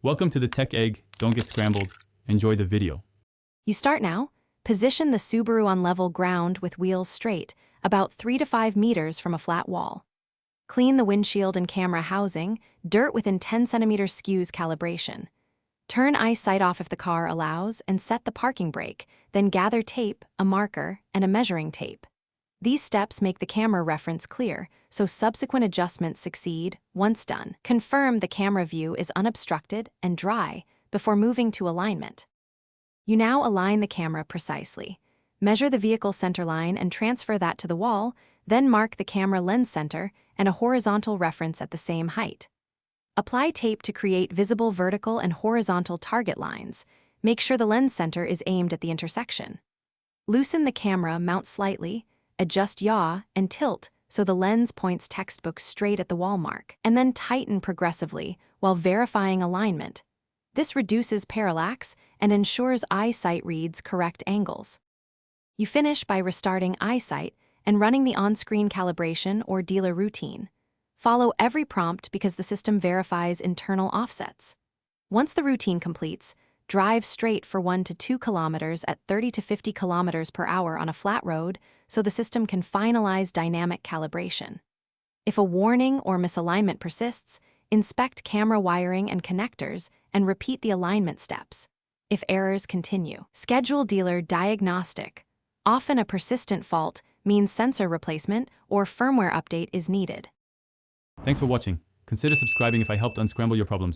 Welcome to the Tech Egg. Don't get scrambled. Enjoy the video. You start now. Position the Subaru on level ground with wheels straight, about 3 to 5 meters from a flat wall. Clean the windshield and camera housing, dirt within 10 centimeters skews calibration. Turn eyesight off if the car allows and set the parking brake, then gather tape, a marker, and a measuring tape. These steps make the camera reference clear, so subsequent adjustments succeed once done. Confirm the camera view is unobstructed and dry before moving to alignment. You now align the camera precisely. Measure the vehicle center line and transfer that to the wall, then mark the camera lens center and a horizontal reference at the same height. Apply tape to create visible vertical and horizontal target lines. Make sure the lens center is aimed at the intersection. Loosen the camera mount slightly, adjust yaw and tilt so the lens points textbook straight at the wall mark, and then tighten progressively while verifying alignment. This reduces parallax and ensures eyesight reads correct angles. You finish by restarting eyesight and running the on-screen calibration or dealer routine. Follow every prompt because the system verifies internal offsets. Once the routine completes, drive straight for 1 to 2 kilometers at 30 to 50 kilometers per hour on a flat road so the system can finalize dynamic calibration. If a warning or misalignment persists, inspect camera wiring and connectors and repeat the alignment steps. If errors continue, schedule dealer diagnostic. Often a persistent fault means sensor replacement or firmware update is needed. Thanks for watching. Consider subscribing if I helped unscramble your problems.